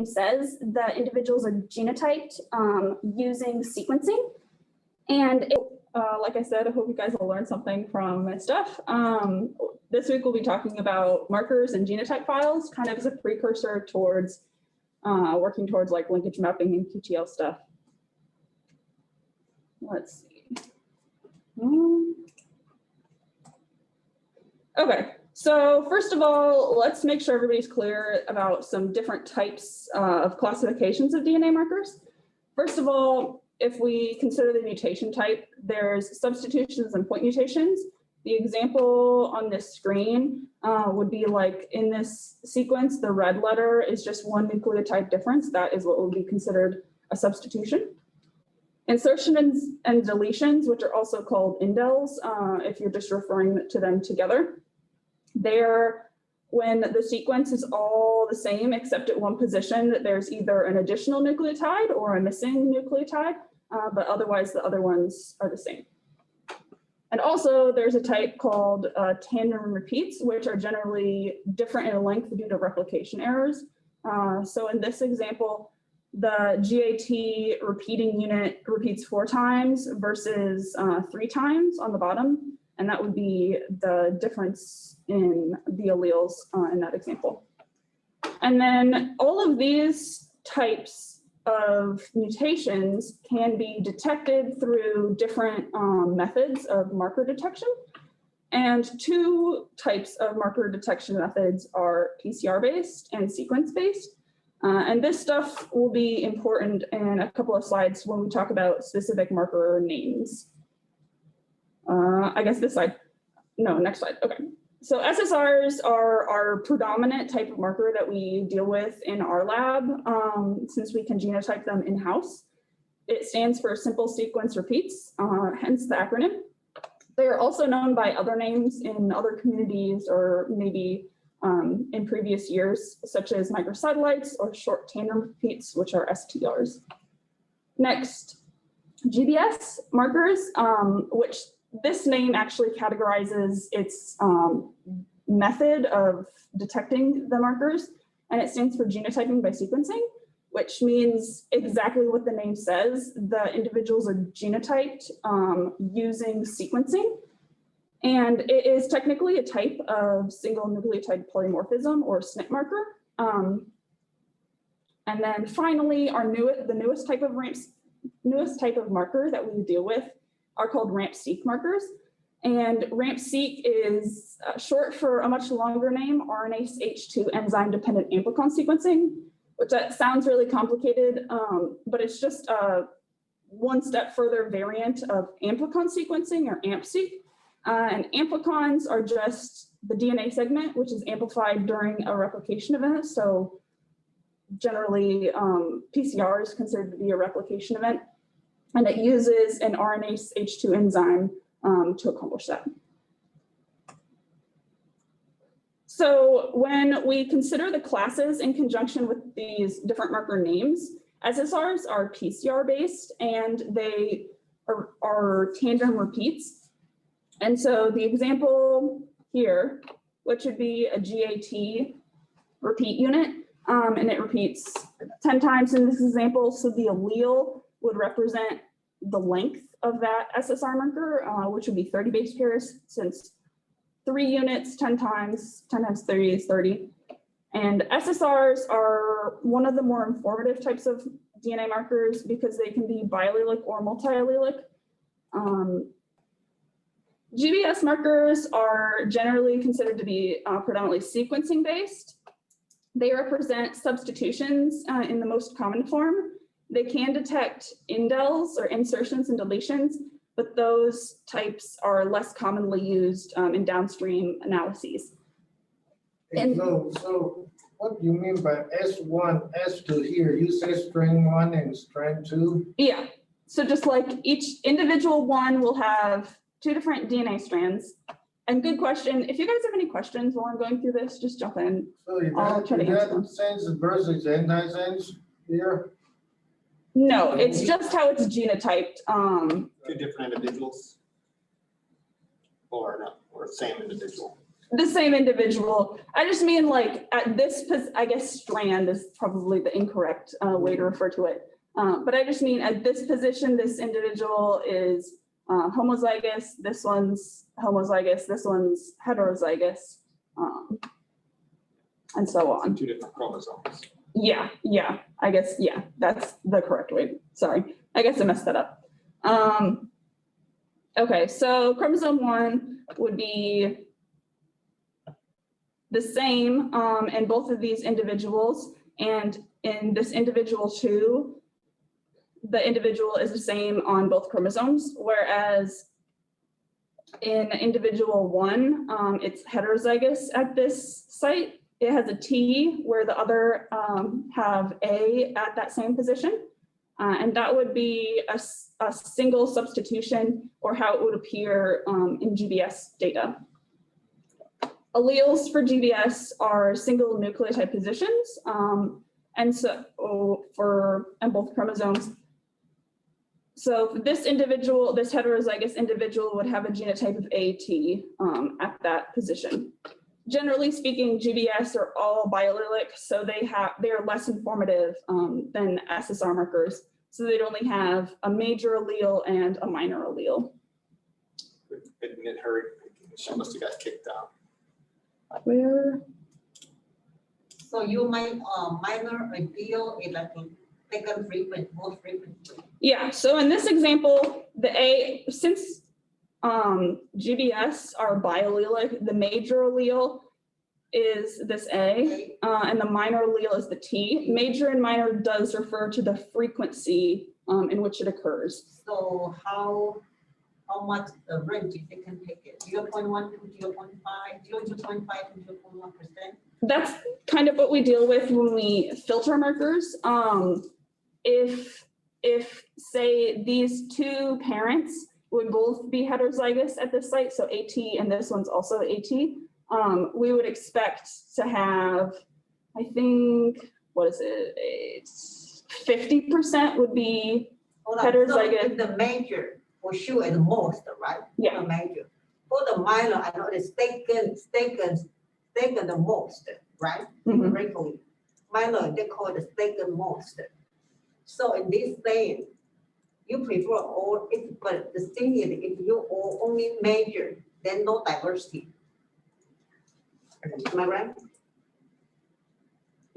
says, the individuals are genotyped using sequencing. And like I said, I hope you guys will learn something from my stuff. This week we'll be talking about markers and genotype files, kind of as a precursor towards working towards like linkage mapping and QTL stuff. Let's see. Okay, so first of all, let's make sure everybody's clear about some different types of classifications of DNA markers. First of all, if we consider the mutation type, there's substitutions and point mutations. The example on this screen would be like in this sequence, the red letter is just one nucleotide difference. That is what would be considered a substitution. Insertions and deletions, which are also called indels, if you're just referring to them together. They're when the sequence is all the same except at one position, there's either an additional nucleotide or a missing nucleotide, but otherwise the other ones are the same. And also there's a type called tandem repeats, which are generally different in length due to replication errors. So in this example, the GAT repeating unit repeats 4 times versus 3 times on the bottom. And that would be the difference in the alleles in that example. And then all of these types of mutations can be detected through different methods of marker detection. And 2 types of marker detection methods are PCR-based and sequence-based. And this stuff will be important in a couple of slides when we talk about specific marker names. I guess this slide, no, next slide, okay. So SSRs are our predominant type of marker that we deal with in our lab, since we can genotype them in-house. It stands for simple sequence repeats, hence the acronym. They are also known by other names in other communities or maybe in previous years, such as microsatellites or short tandem repeats, which are STRs. Next, GBS markers, which this name actually categorizes its method of detecting the markers, and it stands for genotyping by sequencing, which means exactly what the name says. The individuals are genotyped using sequencing, and it is technically a type of single nucleotide polymorphism or SNP marker. And then finally, the newest type of marker that we deal with are called rhAmpSeq markers. And rhAmpSeq is short for a much longer name, RNase H2 enzyme-dependent amplicon sequencing, which that sounds really complicated, but it's just a one step further variant of amplicon sequencing or AMP-seq. And amplicons are just the DNA segment, which is amplified during a replication event. So generally, PCR is considered to be a replication event. And it uses an RNase H2 enzyme to accomplish that. So when we consider the classes in conjunction with these different marker names, SSRs are PCR-based and they are tandem repeats. And so the example here, which would be a GAT repeat unit, and it repeats 10 times in this example. So the allele would represent the length of that SSR marker, which would be 30 base pairs, since 3 units, 10 times 30 is 30. And SSRs are one of the more informative types of DNA markers because they can be biallelic or multiallelic. GBS markers are generally considered to be predominantly sequencing based. They represent substitutions in the most common form. They can detect indels or insertions and deletions, but those types are less commonly used in downstream analyses. And so what do you mean by S1, S2 here? You say string 1 and string 2? Yeah, so just like each individual one will have 2 different DNA strands. And good question. If you guys have any questions while I'm going through this, just jump in. So I'll try to answer them. sense versus antisense here? No, it's just how it's genotyped. 2 different individuals, or no, or same individual. the same individual. I just mean like at this, I guess strand is probably the incorrect way to refer to it. But I just mean at this position, this individual is homozygous, this one's homozygous, this one's heterozygous, and so on. Two different chromosomes. Yeah, I guess, yeah, that's the correct way. Sorry, I guess I messed that up. Okay, so chromosome 1 would be the same in both of these individuals, and in this individual 2, the individual is the same on both chromosomes, whereas in individual 1, it's heterozygous at this site. It has a T where the other have A at that same position. And that would be a single substitution, or how it would appear in GBS data. Alleles for GBS are single nucleotide positions, and so and both chromosomes. So this individual, this heterozygous individual, would have a genotype of AT at that position. Generally speaking, GBS are all biallelic, so they're less informative than SSR markers. So they'd only have a major allele and a minor allele. Admit her, she must have got kicked out. Where? So you might minor allele is like taken frequent, most frequent. Yeah, so in this example, since GBS are biallelic, the major allele is this A, and the minor allele is the T. Major and minor does refer to the frequency in which it occurs. So how much range they can take it? 0.1 to 0.5, 0.5 to 0.1%? That's kind of what we deal with when we filter markers. If say these 2 parents would both be heterozygous at this site, so AT and this one's also AT, we would expect to have, I think, what is it? 50% would be heterozygous. So the major for sure is most, right? Yeah. The major. For the minor, I know it's taken the most, right? Mhm. Regularly. Minor, they call it taken most. So in this thing, you prefer all, but the thing is, if you all only major, then no diversity. Am I right?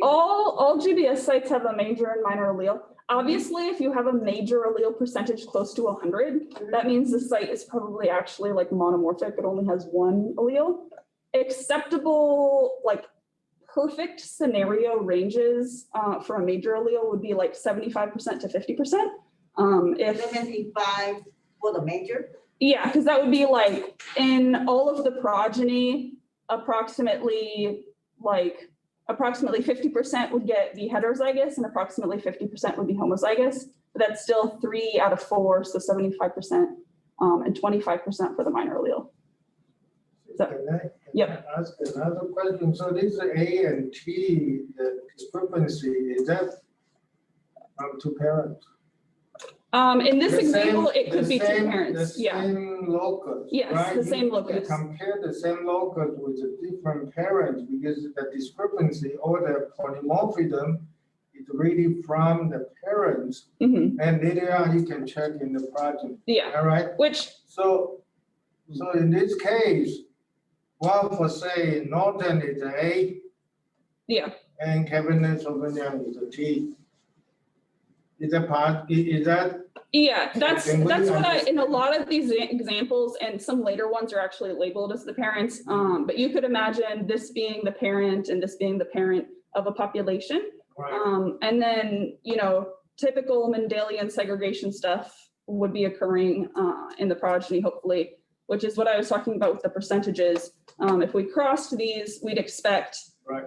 All GBS sites have a major and minor allele. Obviously, if you have a major allele percentage close to 100, that means the site is probably actually like monomorphic. It only has 1 allele. Acceptable, like perfect scenario ranges for a major allele would be like 75% to 50%. If 75 for the major? Yeah, because that would be like in all of the progeny, approximately 50% would be heterozygous and approximately 50% would be homozygous. But that's still 3 out of 4, so 75% and 25% for the minor allele. So, Can I ask another question? So this A and T, the discrepancy, is that from 2 parents? In this The example, same- it could the be 2 same- parents. The Yeah. same locus, Yes, right? the same You locus. compare the same locus with the different parents because the discrepancy or the polymorphism is really from the parents. Mhm. And later on, you can check in the project, Yeah. all right? Which, So in this case, well, for say Norton is an A yeah. and Kevin Sovignon is a T. Is that Yeah, that's Can we what in a lot of these examples, and some later ones are actually labeled as the parents. But you could imagine this being the parent and this being the parent of a population. right? And then, typical Mendelian segregation stuff would be occurring in the progeny, hopefully, which is what I was talking about with the percentages. If we crossed these, we'd expect, Right.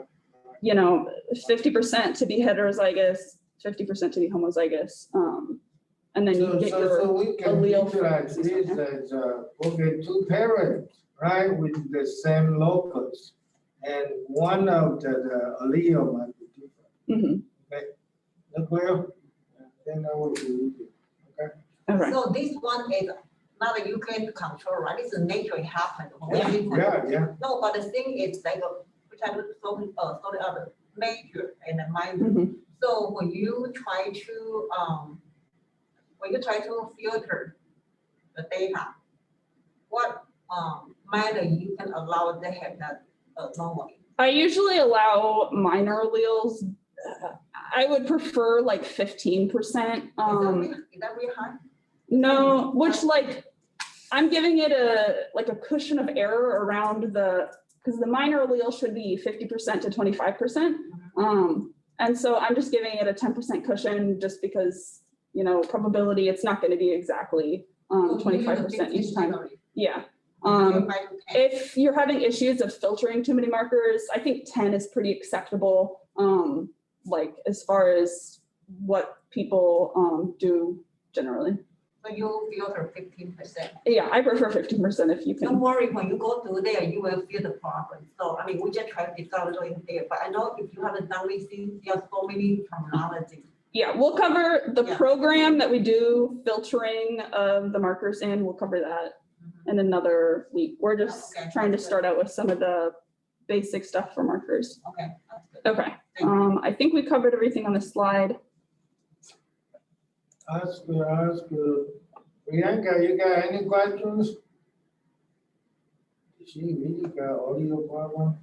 50% to be heterozygous, 50% to be homozygous. And then you get your So we can allele visualize this as, okay, 2 parents, right, with the same locus. And one of the allele might be different. Mhm. That clear? Then I will be, okay? Okay. So this one is not that you can control, right? It's a nature, it happened. Yeah. No, but the thing is like, which I would sort the other major and a minor. Mhm. So when you try to filter the data, what minor you can allow they have that normally? I usually allow minor alleles. I would prefer like 15%. Is that really high? No, which like, I'm giving it a cushion of error around because the minor allele should be 50% to 25%. And so I'm just giving it a 10% cushion just because, probability, it's not going to be exactly 25% each time. Yeah. If you're having issues of filtering too many markers, I think 10 is pretty acceptable. Like as far as what people do generally. So you filter 15%. Yeah, I prefer 15% if you Don't can. worry, when you go through there, you will feel the problem. So, I mean, we just try to discover in there, but I know if you haven't done these things, there are so many terminology. Yeah, we'll cover the Yeah. program that we do filtering of the markers in. We'll cover that in another week. We're just Okay. trying to start out with some of the basic stuff for markers. Okay, that's good. Okay, Thank you. I think we covered everything on the slide. Ask Priyanka, you got any questions? She really got audio problem?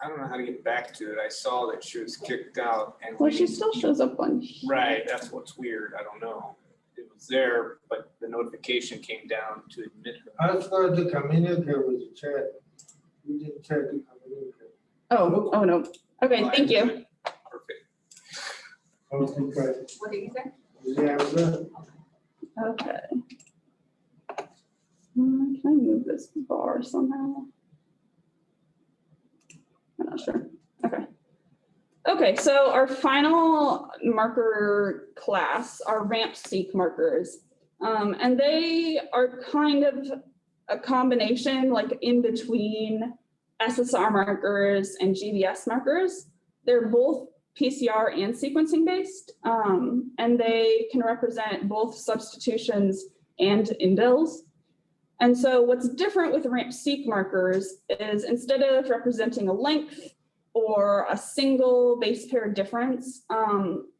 I don't know how to get back to it. I saw that she was kicked out and Well, she still shows up on. right, that's what's weird. I don't know. It was there, but the notification came down to admit her. Ask her to communicate with the chat. You didn't try to communicate. Oh no. Okay, thank you. Perfect. Okay. What did you say? Yeah, good. Okay. Can I move this bar somehow? I'm not sure. Okay. Okay, so our final marker class are rhAmpSeq markers. And they are kind of a combination like in between SSR markers and GBS markers. They're both PCR and sequencing based, and they can represent both substitutions and indels. And so what's different with rhAmpSeq markers is instead of representing a length or a single base pair difference,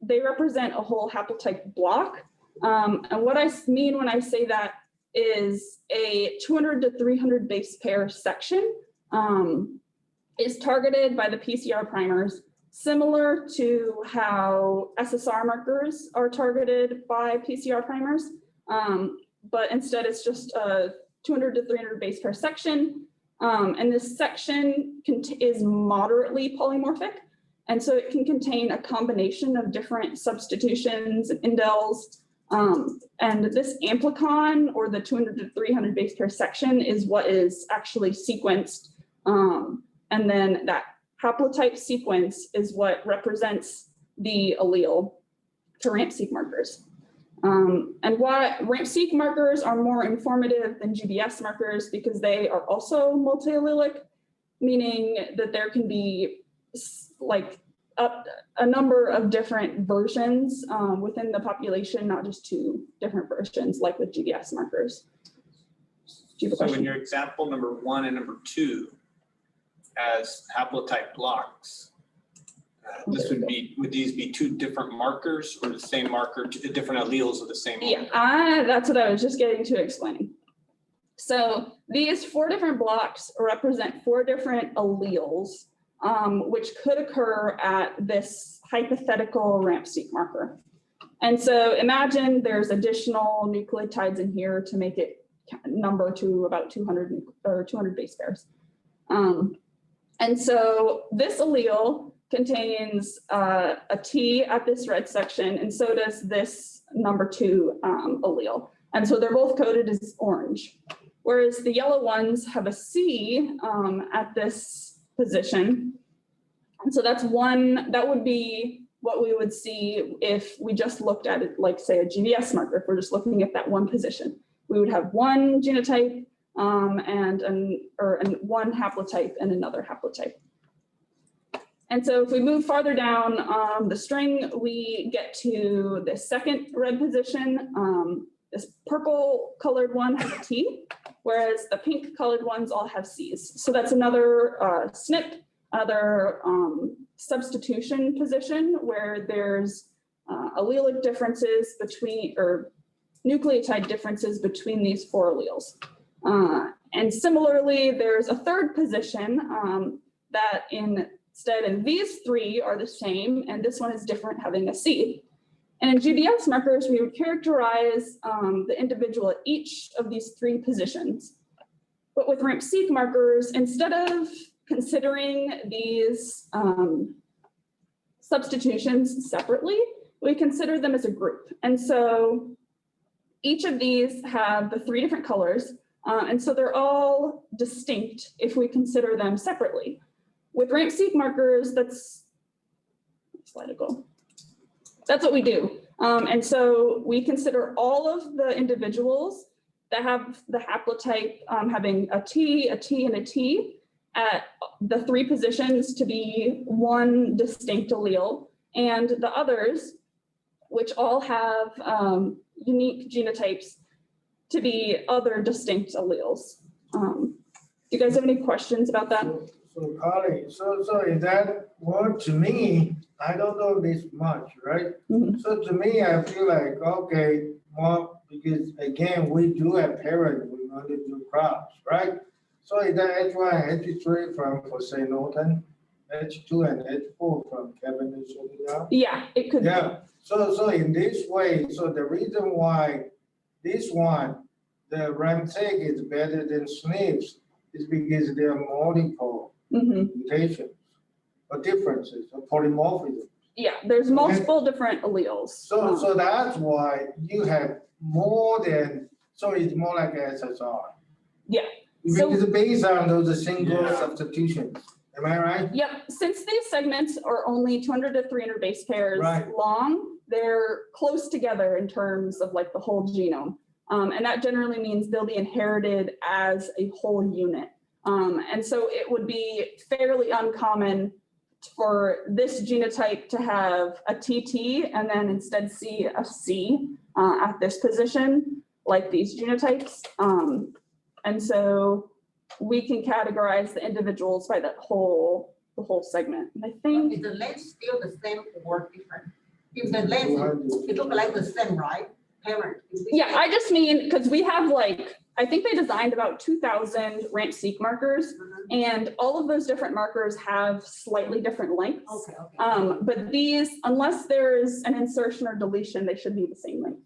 they represent a whole haplotype block. And what I mean when I say that is a 200 to 300 base pair section is targeted by the PCR primers, similar to how SSR markers are targeted by PCR primers. But instead it's just a 200 to 300 base pair section. And this section is moderately polymorphic. And so it can contain a combination of different substitutions and indels. And this amplicon, or the 200 to 300 base pair section, is what is actually sequenced. And then that haplotype sequence is what represents the allele to rhAmpSeq markers. And why rhAmpSeq markers are more informative than GBS markers because they are also multi-allelic, meaning that there can be like a number of different versions within the population, not just two different versions like with GBS markers. Do you have a So in question? your example, number 1 and number 2, as haplotype blocks, would these be two different markers or the same marker, different alleles of the same? Yeah, that's what I was just getting to explaining. So these 4 different blocks represent 4 different alleles, which could occur at this hypothetical rhAmpSeq marker. And so imagine there's additional nucleotides in here to make it number to about 200 or 200 base pairs. And so this allele contains a T at this red section, and so does this number 2 allele. And so they're both coded as orange, whereas the yellow ones have a C at this position. And so that would be what we would see if we just looked at it like, say, a GBS marker. If we're just looking at that one position, we would have one genotype and one haplotype and another haplotype. And so if we move farther down the string, we get to the second red position. This purple colored one has a T, whereas the pink colored ones all have Cs. So that's another SNP, another substitution position where there's allelic differences between, or nucleotide differences between these 4 alleles. And similarly, there's a third position that instead of these 3 are the same, and this one is different, having a C. And in GBS markers, we would characterize the individual at each of these 3 positions. But with rhAmpSeq markers, instead of considering these substitutions separately, we consider them as a group. And so each of these have the 3 different colors, and so they're all distinct if we consider them separately. With rhAmpSeq markers, that's what we do. And so we consider all of the individuals that have the haplotype having a T, a T, and a T at the 3 positions to be one distinct allele, and the others, which all have unique genotypes, to be other distinct alleles. Do you guys have any questions about that? So Carly, so in that word, to me, I don't know this much, right? Mhm. So to me, I feel like, okay, well, because again, we do have parents, we want to do crops, right? So is that H1, H3 from, for say, Norton, H2 and H4 from Kevin and Sonia? Yeah, it could. Yeah, so in this way, so the reason why this one, the rhAmpSeq is better than SNPs is because there are multiple mutations or differences or polymorphism. Yeah, there's multiple different alleles. So that's why you have more than, so it's more like SSR. Yeah. So- Because it's based on those single Yeah. substitutions. Am I right? Yep, since these segments are only 200 to 300 base pairs Right. long, they're close together in terms of like the whole genome. And that generally means they'll be inherited as a whole unit. And so it would be fairly uncommon for this genotype to have a TT and then instead see a C at this position, like these genotypes. And so we can categorize the individuals by the whole segment. And I think, Is the length still the same or different? If the length, it look like the same, right? Parent. yeah, I just mean, because we have like, I think they designed about 2,000 rhAmpSeq markers, and all of those different markers have slightly different lengths. Okay. But these, unless there's an insertion or deletion, they should be the same length.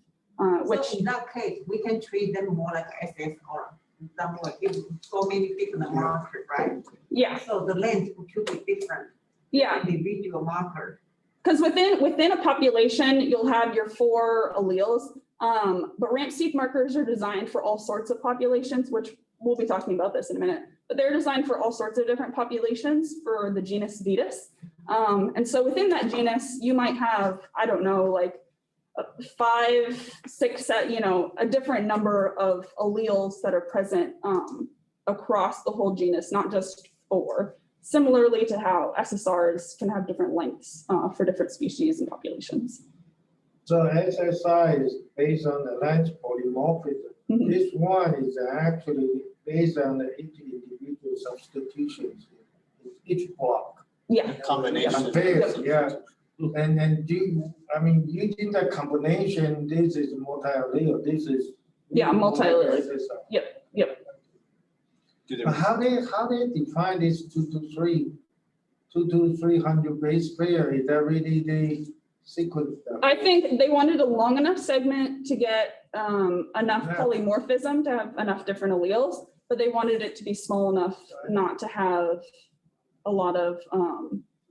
Which, So in that case, we can treat them more like SSR. Somewhat, if so many different markers, right? yeah, So the length could be different. yeah. Individual marker. Because within a population, you'll have your 4 alleles, but rhAmpSeq markers are designed for all sorts of populations, which we'll be talking about this in a minute, but they're designed for all sorts of different populations for the genus Vitis. And so within that genus, you might have, I don't know, like 5, 6, a different number of alleles that are present across the whole genus, not just 4. Similarly to how SSRs can have different lengths for different species and populations. So SSI is based on the length polymorphism. Mhm. This one is actually based on the each individual substitutions in each block. Yeah, Combination. Compared, yeah. And using the combination, this is multi-allele, this is. Yeah, multi-allele. SSI. Do they, But how they define this 2 to 300 base pair? Is that really the sequence? I think they wanted a long enough segment to get enough Yeah. polymorphism to have enough different alleles, but they wanted it to be small enough not to have a lot of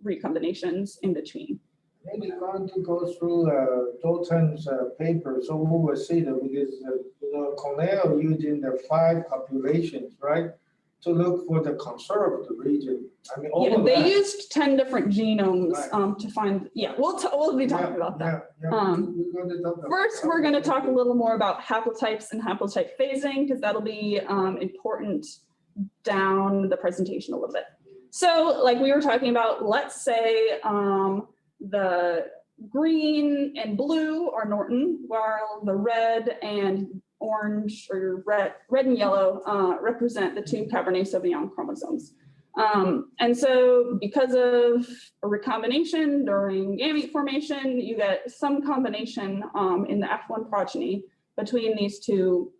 recombinations in between. Maybe going to go through Dalton's paper, so we will see that because Cornell using the 5 populations, right, to look for the conserved region. I mean, all Yeah, of they that. used 10 different genomes Right. to find, we'll be talking about that. Yeah. Um, We're gonna talk about First, we're going to talk a little more about haplotypes and haplotype phasing, because that'll be important down the presentation a little bit. So like we were talking about, let's say the green and blue are Norton, while the red and orange or red and yellow represent the two Cabernet Sauvignon chromosomes. And so because of a recombination during gamete formation, you get some combination in the F1 progeny between these two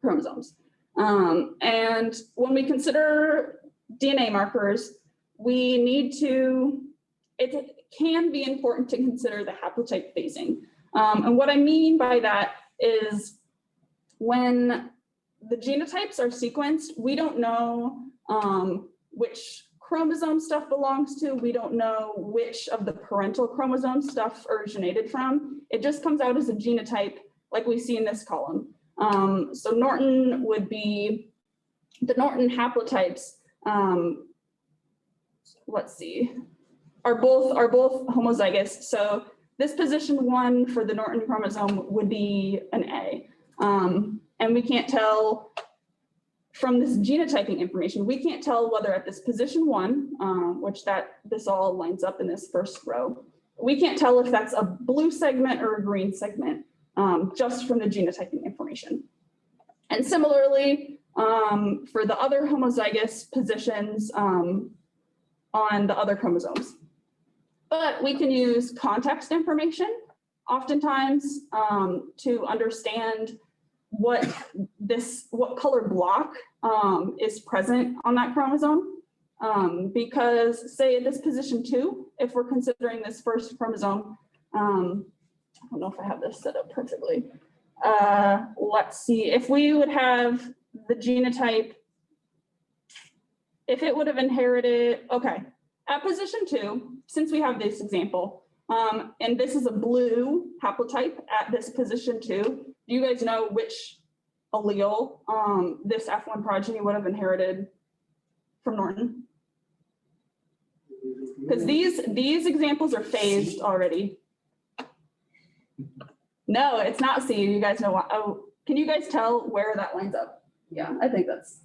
chromosomes. And when we consider DNA markers, we need to, it can be important to consider the haplotype phasing. And what I mean by that is when the genotypes are sequenced, we don't know which chromosome stuff belongs to. We don't know which of the parental chromosome stuff originated from. It just comes out as a genotype like we see in this column. So Norton would be, the Norton haplotypes, let's see, are both homozygous. So this position 1 for the Norton chromosome would be an A. And we can't tell from this genotyping information, we can't tell whether at this position 1, which this all lines up in this first row, we can't tell if that's a blue segment or a green segment just from the genotyping information. And similarly, for the other homozygous positions on the other chromosomes. But we can use context information oftentimes to understand what color block is present on that chromosome. Because say at this position 2, if we're considering this first chromosome, I don't know if I have this set up perfectly. Let's see, if we would have the genotype, if it would have inherited, okay, at position 2, since we have this example, and this is a blue haplotype at this position 2, do you guys know which allele this F1 progeny would have inherited from Norton? Because these examples are phased already. No, it's not C. You guys know why. Oh, can you guys tell where that lines up? Yeah, I think that's.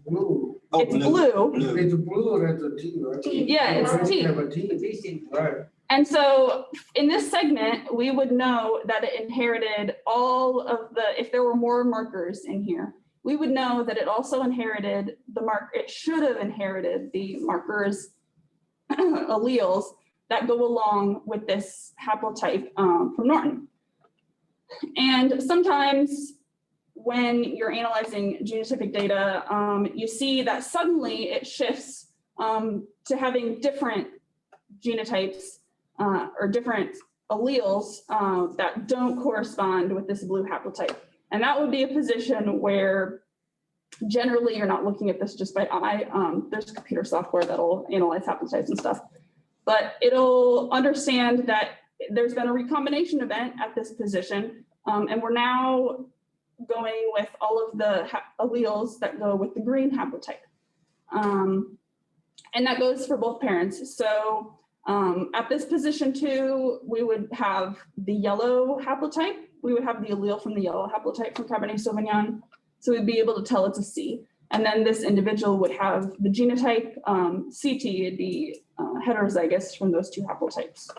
Blue. Oh, It's blue. It's blue, that's a T, right? Yeah, it's T. Have a T. Right. And so in this segment, we would know that it inherited all of the, if there were more markers in here, we would know that it also inherited it should have inherited the markers, alleles that go along with this haplotype from Norton. And sometimes when you're analyzing genotypic data, you see that suddenly it shifts to having different genotypes or different alleles that don't correspond with this blue haplotype. And that would be a position where generally you're not looking at this just by eye. There's computer software that'll analyze haplotypes and stuff, but it'll understand that there's been a recombination event at this position, and we're now going with all of the alleles that go with the green haplotype. And that goes for both parents. So at this position 2, we would have the yellow haplotype. We would have the allele from the yellow haplotype from Cabernet Sauvignon. So we'd be able to tell it's a C. And then this individual would have the genotype CT, it'd be heterozygous from those two haplotypes.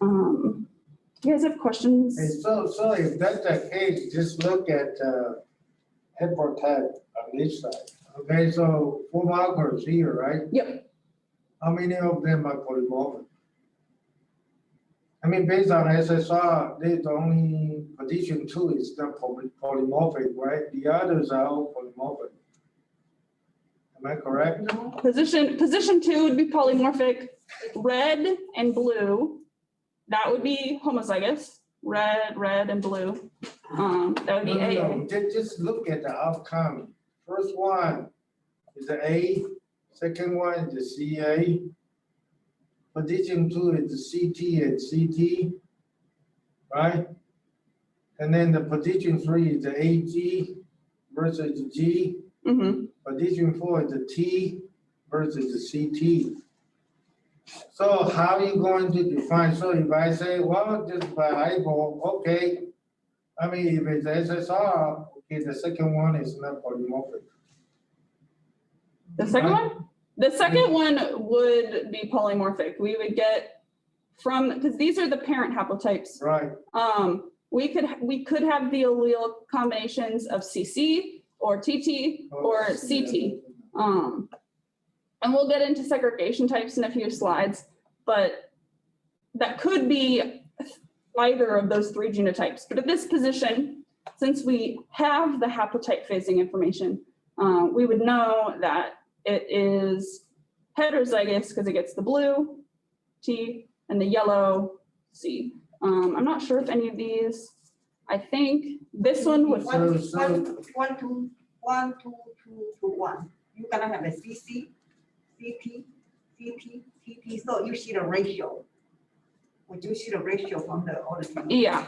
You guys have questions? And so if that's the case, just look at haplotype on this side. Okay, so 4 markers here, right? Yep. How many of them are polymorphic? I mean, based on SSR, the only position 2 is not polymorphic, right? The others are all polymorphic. Am I correct? No. Position 2 would be polymorphic. Red and blue, that would be homozygous. Red and blue. That would be AA. Just look at the outcome. First one is the A, second one is the CA. Position 2 is the CT and CT, right? And then the position 3 is the AG versus the G. Mm-hmm. Position 4 is the T versus the CT. So how are you going to define? So if I say, well, just by eyeball, okay. I mean, if it's SSR, okay, the second one is not polymorphic. The second one? The second one would be polymorphic. We would get from, because these are the parent haplotypes. Right, We could have the allele combinations of CC or TT or CT. And we'll get into segregation types in a few slides, but that could be either of those three genotypes. But at this position, since we have the haplotype phasing information, we would know that it is heterozygous because it gets the blue T and the yellow C. I'm not sure if any of these, I think this one would. One, 2, 2, 1. You're gonna have a CC, CT, CT, CT. So you see the ratio. Would you see the ratio from the other two? Yeah,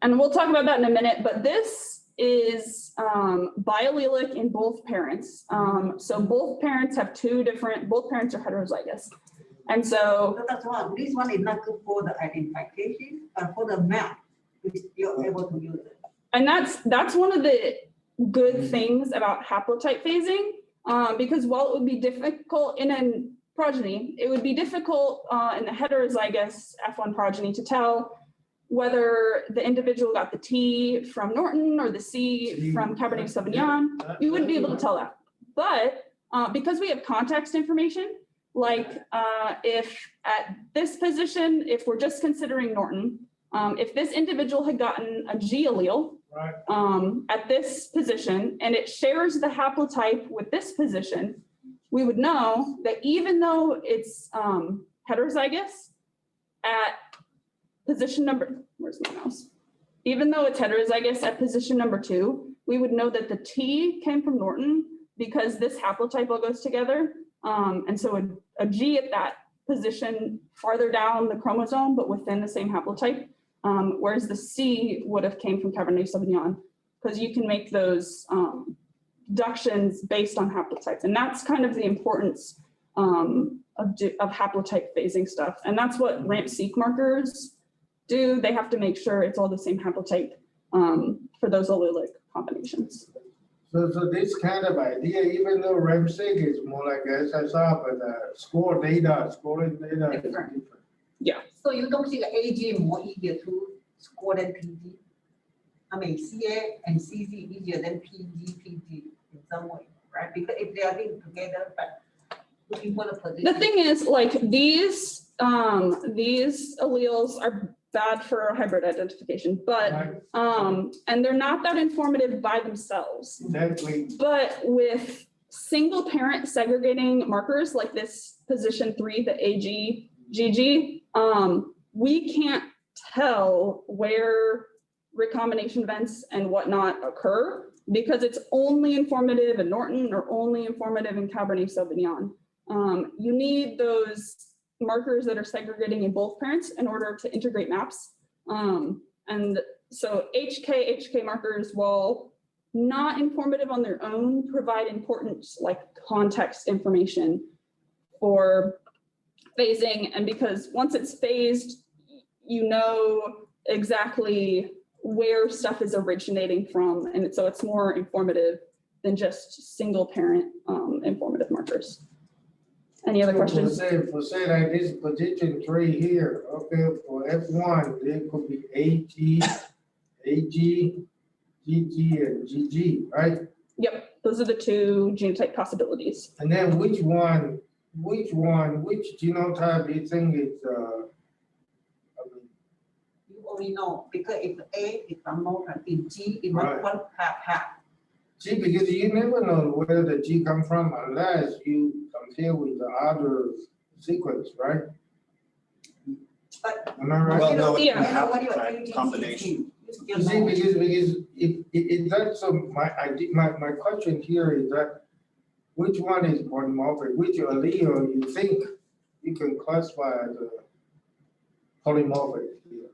and we'll talk about that in a minute, but this is biallelic in both parents. So both parents have both parents are heterozygous. And so So that's one. This one is not good for the identification, but for the map, you're able to use it. and that's one of the good things about haplotype phasing, because while it would be difficult in a progeny, it would be difficult in the heterozygous F1 progeny to tell whether the individual got the T from Norton or the C from Cabernet Sauvignon. You wouldn't be able to tell that. But because we have context information, like if at this position, if we're just considering Norton, if this individual had gotten a G allele right. at this position and it shares the haplotype with this position, we would know that even though it's heterozygous at position number, where's my mouse? Even though it's heterozygous at position number 2, we would know that the T came from Norton because this haplotype all goes together. And so a G at that position farther down the chromosome, but within the same haplotype, whereas the C would have came from Cabernet Sauvignon, because you can make those deductions based on haplotypes. And that's kind of the importance of haplotype phasing stuff. And that's what rhAmpSeq markers do. They have to make sure it's all the same haplotype for those allelic combinations. So this kind of idea, even though rhAmpSeq is more like SSR, but scoring data is different. So you don't think AG more easier to score than PG? I mean, CA and CZ easier than PG in some way, right? Because if they are linked together, but looking for the position. The thing is, like these alleles are bad for hybrid identification, but Right. and they're not that informative by themselves. Exactly. But with single parent segregating markers like this position 3, the AG, GG, we can't tell where recombination events and whatnot occur because it's only informative in Norton or only informative in Cabernet Sauvignon. You need those markers that are segregating in both parents in order to integrate maps. And so HK markers, while not informative on their own, provide important like context information for phasing. And because once it's phased, you know exactly where stuff is originating from. And so it's more informative than just single parent informative markers. Any other questions? For say like this position 3 here, okay, for F1, there could be AG, GG, and GG, right? Yep, those are the 2 genotype possibilities. And then which genotype do you think is, You only know because if A is unknown, if G is Right. not one half. G, because you never know where the G come from unless you compare with the other sequence, right? But Am I right? Well, no, Yeah. it's a what your haplotype AG combination. You see, because if that's my question here is that which one is polymorphic, which allele you think you can classify as a polymorphic here?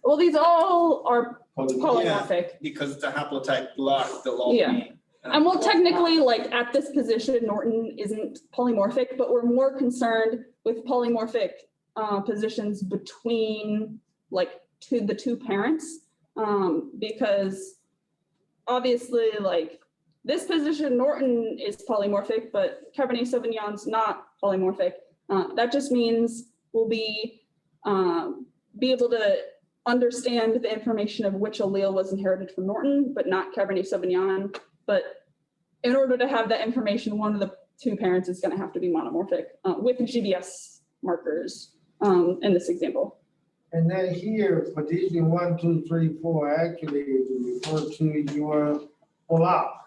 Well, these all are Polymorphic. polymorphic. Because it's a haplotype block, they'll all Yeah. be. And well, technically, like at this position, Norton isn't polymorphic, but we're more concerned with polymorphic positions between like the two parents, because obviously like this position, Norton is polymorphic, but Cabernet Sauvignon's not polymorphic. That just means we'll be able to understand the information of which allele was inherited from Norton, but not Cabernet Sauvignon. But in order to have that information, one of the two parents is going to have to be monomorphic with GBS markers in this example. And then here, position 1, 2, 3, 4 actually refer to your block.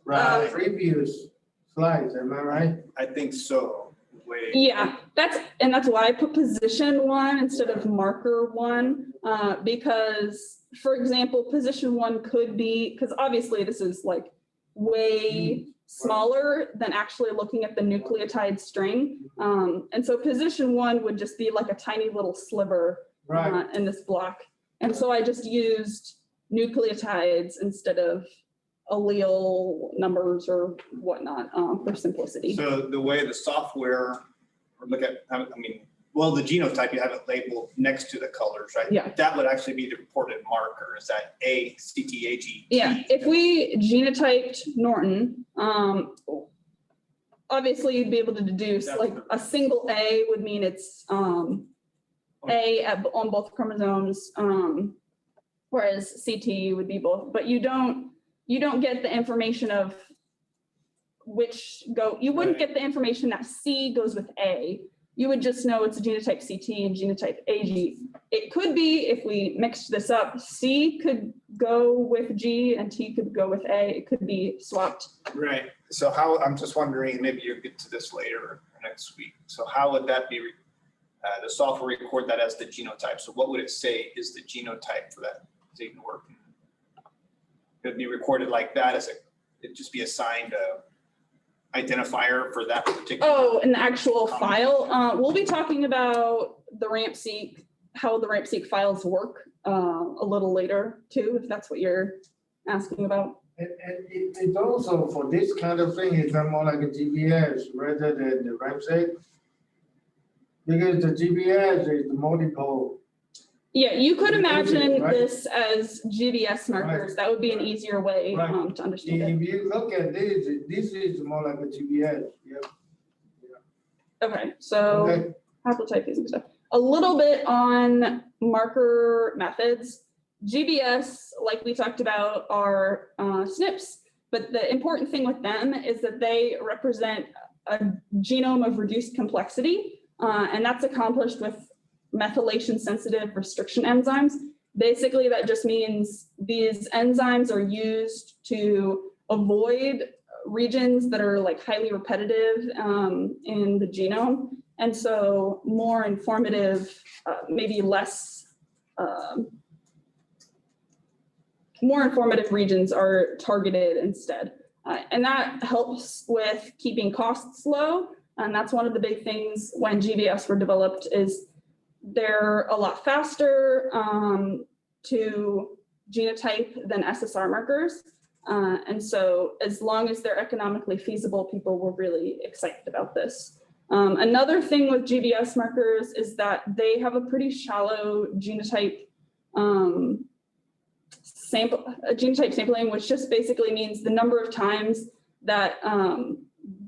Right, Previous slides, am I right? I think so. Wait. Yeah, that's why I put position 1 instead of marker 1, because, for example, position 1 could be, because obviously this is like way smaller than actually looking at the nucleotide string. And so position 1 would just be like a tiny little sliver Right. in this block. And so I just used nucleotides instead of allele numbers or whatnot for simplicity. So the way the software, or look at, I mean, well, the genotype, you have it labeled next to the colors, right? Yeah. That would actually be the reported marker, is that ACTAG? Yeah, if we genotyped Norton, obviously you'd be able to deduce like a single A would mean it's on both chromosomes, whereas CT would be both, but you don't get the information of you wouldn't get the information that C goes with A. You would just know it's a genotype CT and genotype AG. It could be, if we mixed this up, C could go with G and T could go with A. It could be swapped. Right, so how, I'm just wondering, maybe you'll get to this later or next week. So how would that be, the software record that as the genotype? So what would it say is the genotype for that even work? It'd be recorded like that as it'd just be assigned a identifier for that particular. Oh, in the actual file, we'll be talking about the rhAmpSeq, how the rhAmpSeq files work a little later too, if that's what you're asking about. And it also, for this kind of thing, it's more like a GBS rather than the rhAmpSeq. Because the GBS is multiple. Yeah, you could imagine Right. this as GBS markers. That would be an easier way Right. to understand it. If you look at this is more like a GBS. Yeah. Okay, so Okay. haplotyping stuff. A little bit on marker methods. GBS, like we talked about, are SNPs, but the important thing with them is that they represent a genome of reduced complexity, and that's accomplished with methylation sensitive restriction enzymes. Basically, that just means these enzymes are used to avoid regions that are like highly repetitive in the genome. And so more informative, maybe less, more informative regions are targeted instead. And that helps with keeping costs low. And that's one of the big things when GBS were developed is they're a lot faster to genotype than SSR markers. And so as long as they're economically feasible, people were really excited about this. Another thing with GBS markers is that they have a pretty shallow genotype genotype sampling, which just basically means the number of times that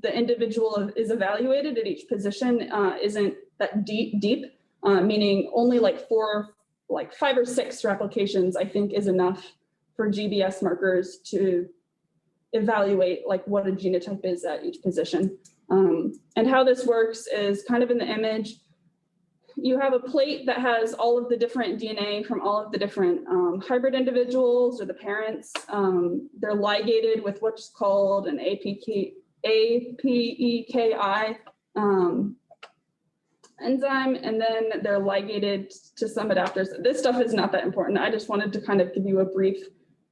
the individual is evaluated at each position isn't that deep, meaning only like 5 or 6 replications, I think, is enough for GBS markers to evaluate like what a genotype is at each position. And how this works is kind of in the image. You have a plate that has all of the different DNA from all of the different hybrid individuals or the parents. They're ligated with what's called an APEKI enzyme, and then they're ligated to some adapters. This stuff is not that important. I just wanted to kind of give you a brief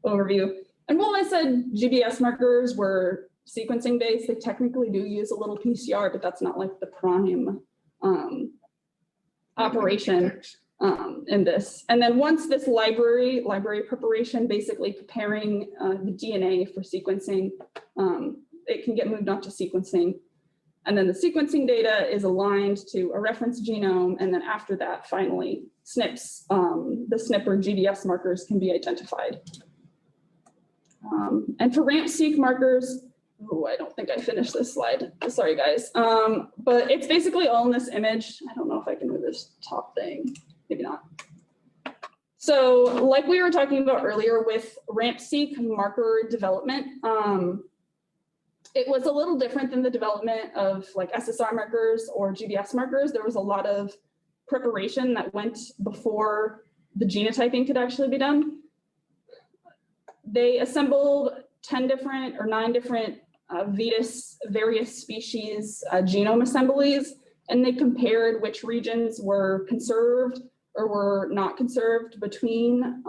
overview. And while I said GBS markers were sequencing based, they technically do use a little PCR, but that's not like the prime operation in this. And then once this library preparation, basically preparing the DNA for sequencing, it can get moved on to sequencing. And then the sequencing data is aligned to a reference genome. And then after that, finally, SNPs, the SNP or GBS markers can be identified. And for rhAmpSeq markers, oh, I don't think I finished this slide. Sorry, guys. But it's basically all in this image. I don't know if I can move this top thing. Maybe not. So like we were talking about earlier with rhAmpSeq marker development, it was a little different than the development of like SSR markers or GBS markers. There was a lot of preparation that went before the genotyping could actually be done. They assembled 10 different or 9 different various species genome assemblies, and they compared which regions were conserved or were not conserved between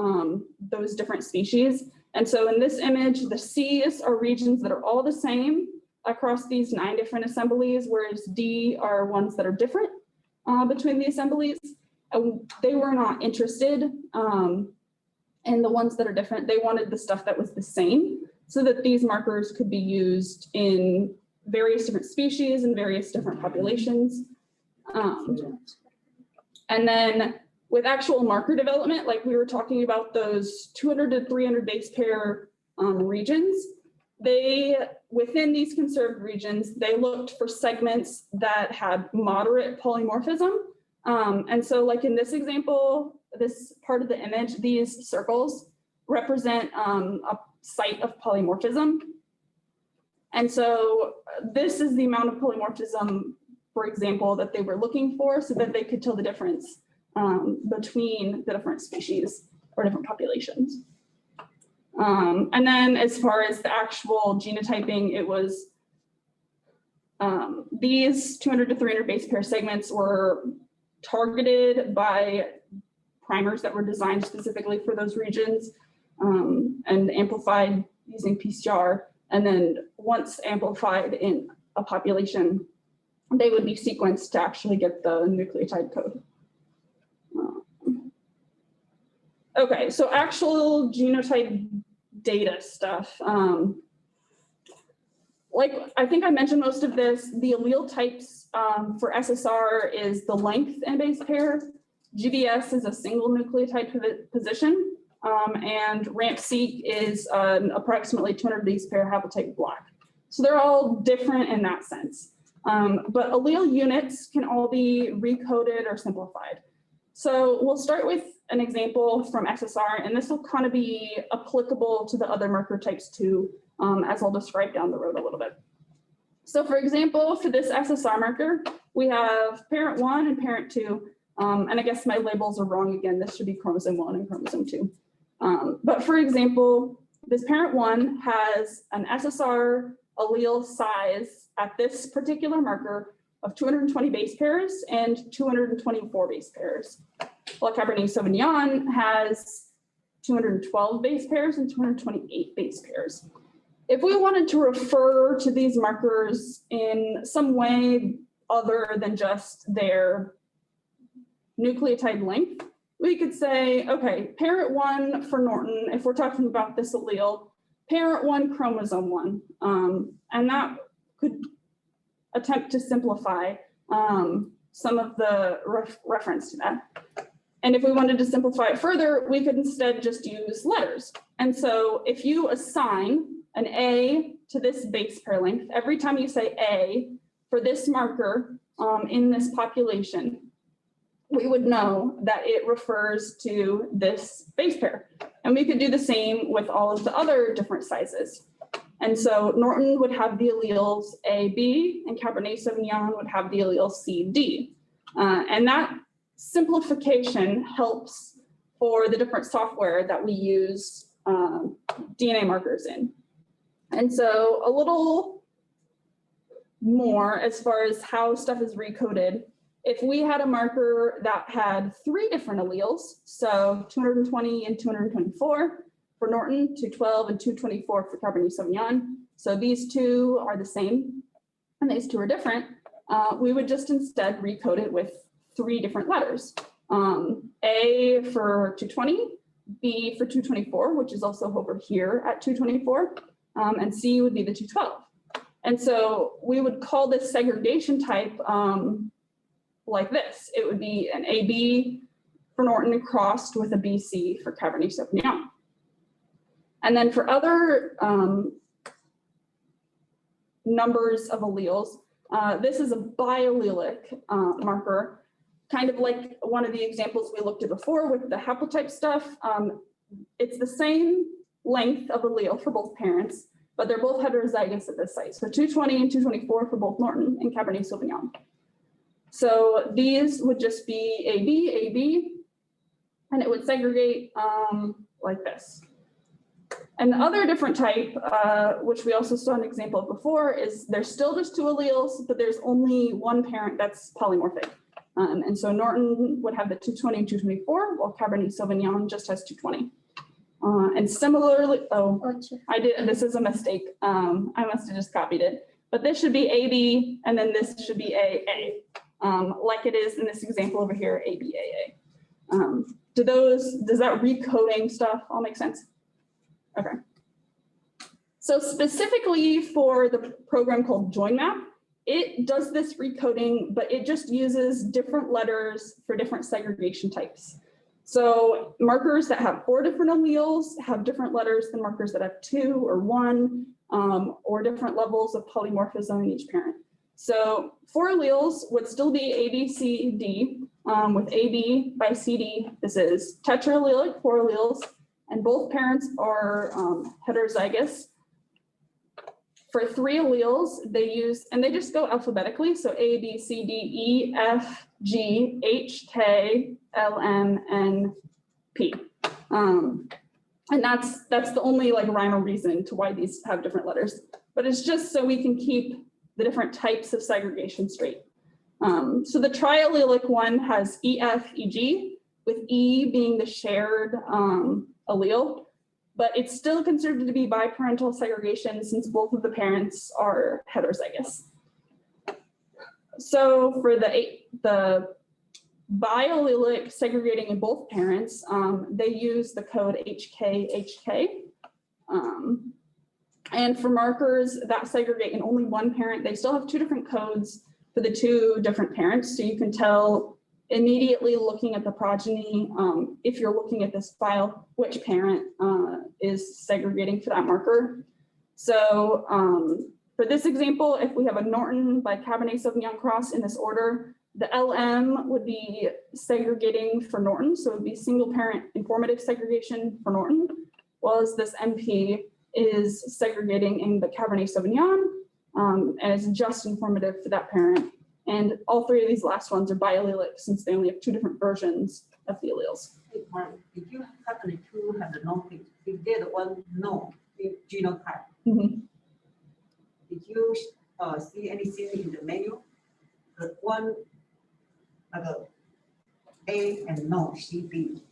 those different species. And so in this image, the C's are regions that are all the same across these 9 different assemblies, whereas D are ones that are different between the assemblies. They were not interested in the ones that are different. They wanted the stuff that was the same so that these markers could be used in various different species and various different populations. And then with actual marker development, like we were talking about those 200 to 300 base pair regions, within these conserved regions, they looked for segments that had moderate polymorphism. And so like in this example, this part of the image, these circles represent a site of polymorphism. And so this is the amount of polymorphism, for example, that they were looking for so that they could tell the difference between the different species or different populations. And then as far as the actual genotyping, it was these 200 to 300 base pair segments were targeted by primers that were designed specifically for those regions and amplified using PCR. And then once amplified in a population, they would be sequenced to actually get the nucleotide code. Okay, so actual genotype data stuff. Like I think I mentioned most of this, the allele types for SSR is the length and base pair. GBS is a single nucleotide position, and rhAmpSeq is an approximately 200 base pair haplotype block. So they're all different in that sense. But allele units can all be recoded or simplified. So we'll start with an example from SSR, and this will kind of be applicable to the other marker types too, as I'll describe down the road a little bit. So for example, for this SSR marker, we have parent 1 and parent 2. And I guess my labels are wrong again. This should be chromosome 1 and chromosome 2. But for example, this parent 1 has an SSR allele size at this particular marker of 220 base pairs and 224 base pairs. While Cabernet Sauvignon has 212 base pairs and 228 base pairs. If we wanted to refer to these markers in some way other than just their nucleotide length, we could say, okay, parent 1 for Norton, if we're talking about this allele, parent 1 chromosome 1, and that could attempt to simplify some of the reference to that. And if we wanted to simplify it further, we could instead just use letters. And so if you assign an A to this base pair length, every time you say A for this marker in this population, we would know that it refers to this base pair. And we could do the same with all of the other different sizes. And so Norton would have the alleles A, B, and Cabernet Sauvignon would have the allele C, D. And that simplification helps for the different software that we use DNA markers in. And so a little more as far as how stuff is recoded. If we had a marker that had 3 different alleles, so 220 and 224 for Norton, 212 and 224 for Cabernet Sauvignon, so these two are the same and these two are different, we would just instead recode it with 3 different letters. A for 220, B for 224, which is also over here at 224, and C would be the 212. And so we would call this segregation type like this. It would be an AB for Norton crossed with a BC for Cabernet Sauvignon. And then for other numbers of alleles, this is a biallelic marker, kind of like one of the examples we looked at before with the haplotype stuff. It's the same length of allele for both parents, but they're both heterozygous at this site. So 220 and 224 for both Norton and Cabernet Sauvignon. So these would just be AB, AB, and it would segregate like this. And the other different type, which we also saw an example of before, is there's still just two alleles, but there's only one parent that's polymorphic. And so Norton would have the 220 and 224, while Cabernet Sauvignon just has 220. And similarly, I did, this is a mistake. I must have just copied it, but this should be AB, and then this should be AA, like it is in this example over here, ABAA. Does that recoding stuff all make sense? Okay. So specifically for the program called JoinMap, it does this recoding, but it just uses different letters for different segregation types. So markers that have 4 different alleles have different letters than markers that have 2 or 1, or different levels of polymorphism in each parent. So 4 alleles would still be A, B, C, D, with AB by CD. This is tetraallelic 4 alleles, and both parents are heterozygous. For 3 alleles, they use, and they just go alphabetically, so A, B, C, D, E, F, G, H, K, L, M, N, P. And that's the only like rhyme or reason to why these have different letters. But it's just so we can keep the different types of segregation straight. So the triallelic one has E, F, E, G, with E being the shared allele. But it's still considered to be biparental segregation since both of the parents are heterozygous. So for the biallelic segregating in both parents, they use the code HK. And for markers that segregate in only one parent, they still have 2 different codes for the 2 different parents. So you can tell immediately looking at the progeny, if you're looking at this file, which parent is segregating for that marker. So for this example, if we have a Norton by Cabernet Sauvignon cross in this order, the LM would be segregating for Norton, so it would be single parent informative segregation for Norton, while as this MP is segregating in the Cabernet Sauvignon, and it's just informative for that parent. And all 3 of these last ones are biallelic since they only have 2 different versions of the alleles. Hey, Mark, did you happen to have the known thing? If there's one known genotype, Mhm. did you see anything in the menu? The one like A and no, CB.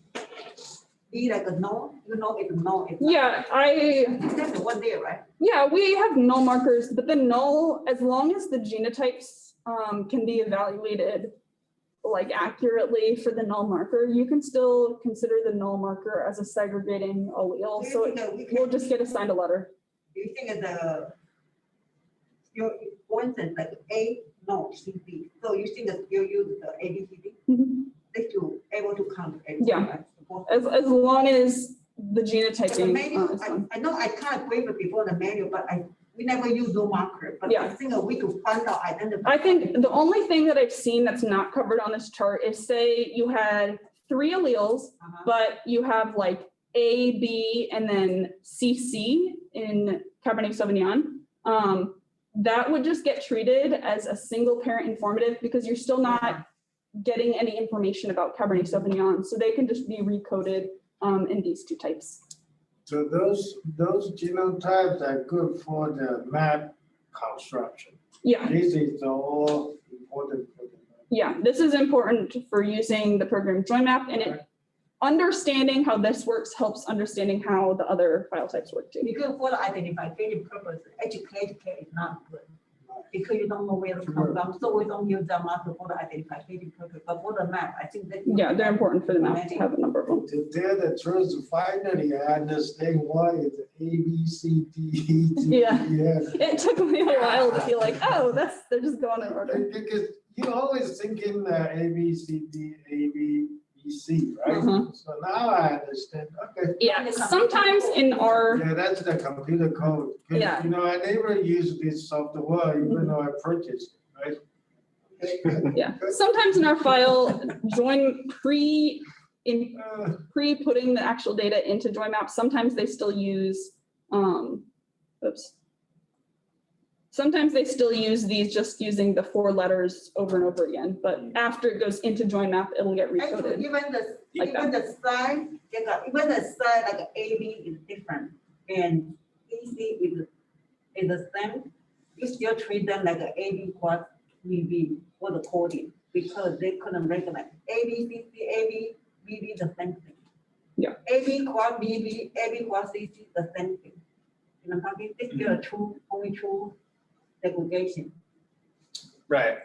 B like a no, you know it's no. It's Yeah, that's the one there, right? yeah, we have null markers, but the null, as long as the genotypes can be evaluated like accurately for the null marker, you can still consider the null marker as a segregating allele. Do you So think that we can- we'll just get assigned a letter. Do you think for instance, like A, no, CB. So you think that you use the ABCD, Mhm. they should able to count everything, Yeah. right? As long as the The genotyping manual, is fine. I know I can't agree with before the manual, but we never use no marker, but I Yeah. think we could find out, identify. I think the only thing that I've seen that's not covered on this chart is say you had 3 alleles, Uh-huh. but you have like A, B, and then CC in Cabernet Sauvignon. That would just get treated as a single parent informative because you're still not getting any information about Cabernet Sauvignon. So they can just be recoded in these 2 types. So those genotypes are good for the map construction. Yeah, This is all important for the map. yeah, this is important for using the program JoinMap, and it understanding how this works helps understanding how the other file types work too. Because for the identification purpose, HK is not good. Because you don't know where to come from, so we don't use that marker for the identification purpose, but for the map, I think that. Yeah, they're important for the map to have a number of them. To tell the truth, finally I understand why it's A, B, C, D, E, G, Yeah. F. It took me a while to be like, oh, they're just going in order. Because you always thinking A, B, C, D, A, B, PC, right? Uh-huh. So now I understand, okay. Yeah, sometimes in our, Yeah, that's the computer code. 'Cause, Yeah. You know, I never use this software, even though I purchased it, right? Okay. yeah, sometimes in our file, Uh, pre-putting the actual data into JoinMap, sometimes they still use, sometimes they still use these just using the 4 letters over and over again, but after it goes into JoinMap, it'll get Actually, recoded. even the size, even the size like AB is different and EC is the same. You still treat them like a AB plus BB for the coding because they couldn't recognize AB, CC, AB, BB the same thing. Yeah. AB plus BB, AB plus CC the same thing. You know, how it's still only true segregation. Right.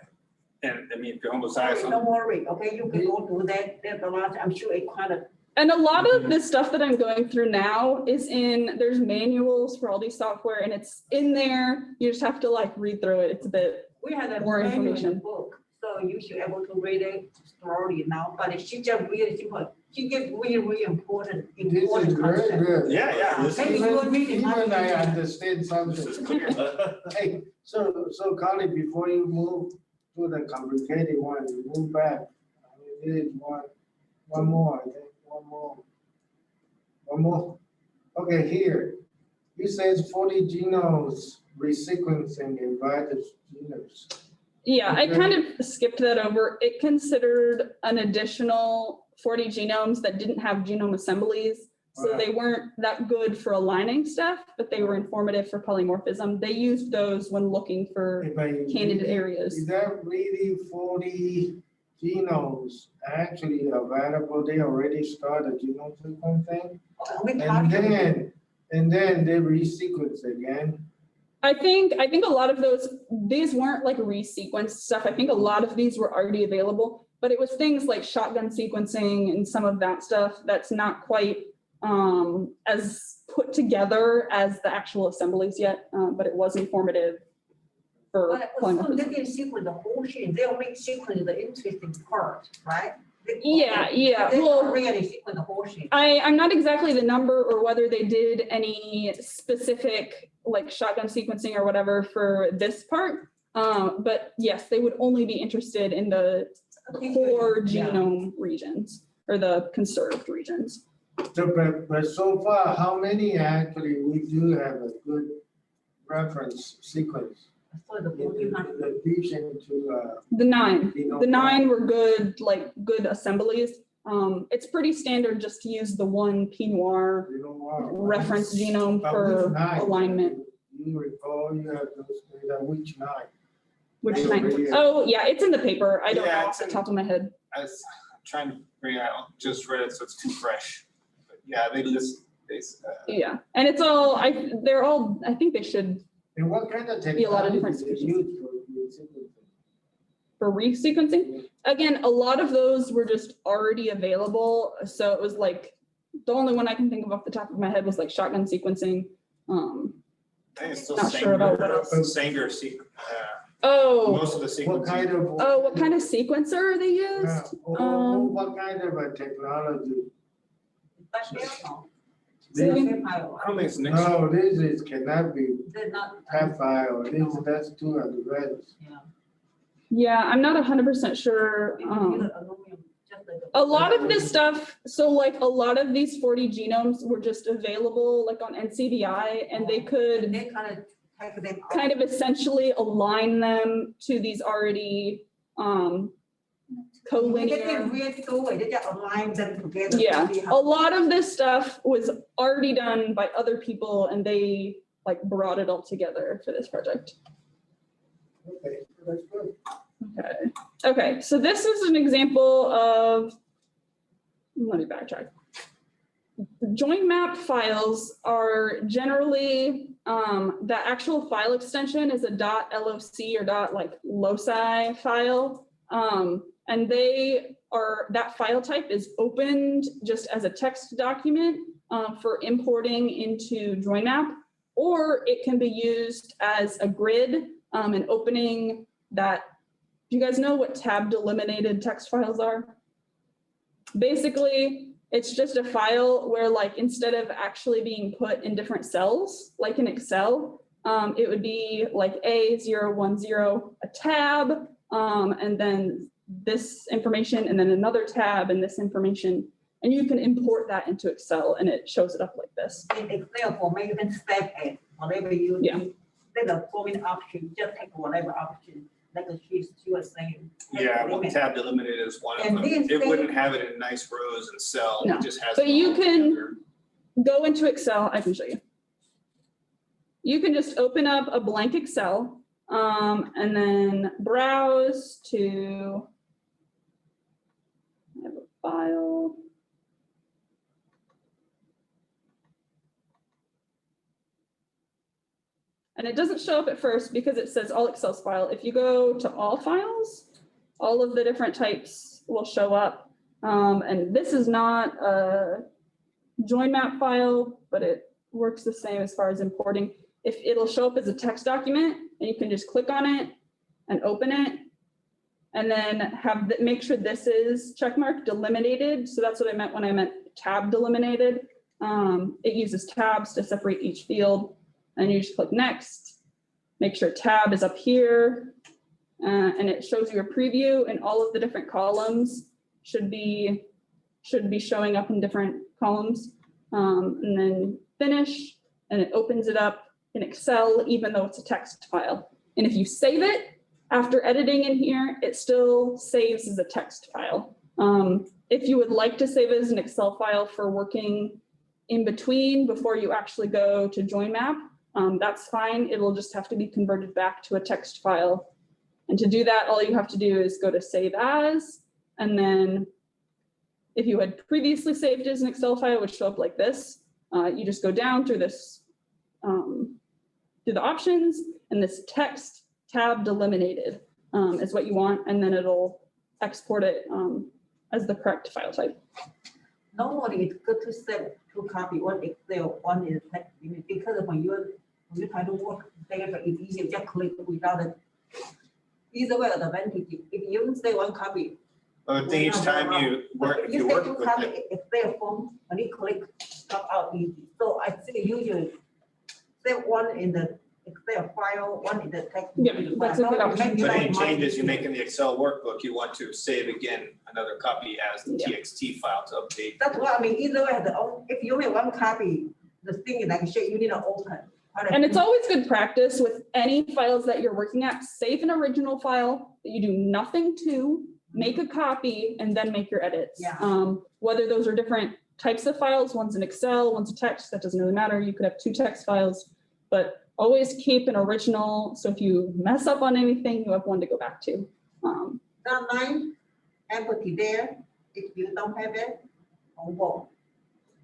And I mean, if you're homozygous, Don't worry, okay, you can go through that, there's a lot, I'm sure it quite a. And a lot of the stuff that I'm going through now is there's manuals for all these software and it's in there. You just have to like read through it. It's a bit, We had a more manual in the information. book, so you should able to read it slowly now, but she just really simple, she get really important This is very concept. good. yeah, yeah. This Maybe is, you would read it. Even I understand this something. is clear. Hey, so Carly, before you move to the complicated one, you move back. I mean, there's one more, I think, one more. Okay, here, it says 40 genomes resequencing in virus genomes. yeah, I Okay. kind of skipped that over. It considered an additional 40 genomes that didn't have genome assemblies. So they weren't that good for aligning stuff, but they were informative for polymorphism. They used those when looking for If I candidate really- areas. Is that really 40 genomes actually available? They already started genome sequencing? And then they resequence again. I think a lot of these weren't like resequenced stuff. I think a lot of these were already available, but it was things like shotgun sequencing and some of that stuff that's not quite as put together as the actual assemblies yet, but it was informative for But so they polymorphism. didn't sequence the whole gene, they only sequence the interesting part, right? Yeah, They well, don't really sequence the whole gene. I'm not exactly the number or whether they did any specific like shotgun sequencing or whatever for this part. But yes, they would only be interested in the core Yeah. genome regions or the conserved regions. So, but so far, how many actually we do have a good reference sequence? So the In 1400. addition to, The 9. genome. The 9 were good, like good assemblies. It's pretty standard just to use the one Pinot Noir reference genome But for which nine? alignment. You recall you have those data, which 9? Which Yeah, 9? really. Oh, yeah, it's in the paper. I don't Yeah, know it's off the in- top of my head. I was trying to bring it out, just read it, so it's too fresh. But yeah, they list, Yeah, and it's all, I think they should, And what kind of Be a lot of different technology they use for sequencing? for resequencing. Again, a lot of those were just already available. So it was like, the only one I can think of off the top of my head was like shotgun sequencing. I think it's still Not sure about what else. Sanger Oh, most of the What sequencing. kind of? what kind of sequencer they Yeah, used? or what kind of a technology? But they're not. Say it again? They're I don't think it's next. No, this is, cannot be not. Pathfile, that's too advanced. Yeah, I'm not 100% sure. A lot of this stuff, so like a lot of these 40 genomes were just available like on NCBI and they could They kind of type them out. kind of essentially align them to these already They collinear. didn't really do it, they just align them together. to Yeah, see a how- lot of this stuff was already done by other people and they like brought it all together for this project. Okay, that's good. Okay, so this is an example of, let me backtrack. JoinMap files are generally, the actual file extension is a .loc or .loci file. And that file type is opened just as a text document for importing into JoinMap, or it can be used as a grid and opening that. Do you guys know what tab delimited text files are? Basically, it's just a file where like instead of actually being put in different cells, like in Excel, it would be like A010, a tab, and then this information, and then another tab and this information. And you can import that into Excel and it shows it up like this. In Excel format, you can step it, whatever you Yeah. need. Then the forming option, just take whatever option, like a sheet you were saying. Yeah, well, tab delimited is one of And them. these It things- wouldn't have it in nice rows and cells, No, it just has. but them you all can- together. Go into Excel, I can show you. You can just open up a blank Excel and then browse to, I have a file. And it doesn't show up at first because it says all Excel file. If you go to all files, all of the different types will show up. And this is not a JoinMap file, but it works the same as far as importing. If it'll show up as a text document and you can just click on it and open it. And then make sure this is checkmark delimited. So that's what I meant when I meant tab delimited. It uses tabs to separate each field. And you just click next, make sure tab is up here, and it shows you a preview, and all of the different columns should be showing up in different columns. And then finish, and it opens it up in Excel, even though it's a text file. And if you save it after editing in here, it still saves as a text file. If you would like to save it as an Excel file for working in between before you actually go to JoinMap, that's fine. It'll just have to be converted back to a text file. And to do that, all you have to do is go to Save As, and then if you had previously saved as an Excel file, it would show up like this. You just go down through this, through the options, and this text tab delimited is what you want, and then it'll export it as the correct file type. Normally, it's good to save two copies, one Excel, one is text, because when you try to work together, it's easier, just click without it. Either way, the advantage, if you say one copy. I think each time you work, if you work with it, Excel form, when you click, stop out easy. So I think usually save one in the Excel file, one in the text. Yeah, that's a good option. but any changes you make in the Excel workbook, you want to save again another copy as the Yeah. TXT file to update. That's what I mean, either way, if you make one copy, the thing is like, shit, you need to open. And it's always good practice with any files that you're working at, save an original file that you do nothing to, make a copy, and then make your edits. Yeah. Whether those are different types of files, one's an Excel, one's a text, that doesn't really matter. You could have two text files, but always keep an original. So if you mess up on anything, you have one to go back to. That line, empty there, if you don't have it, on board.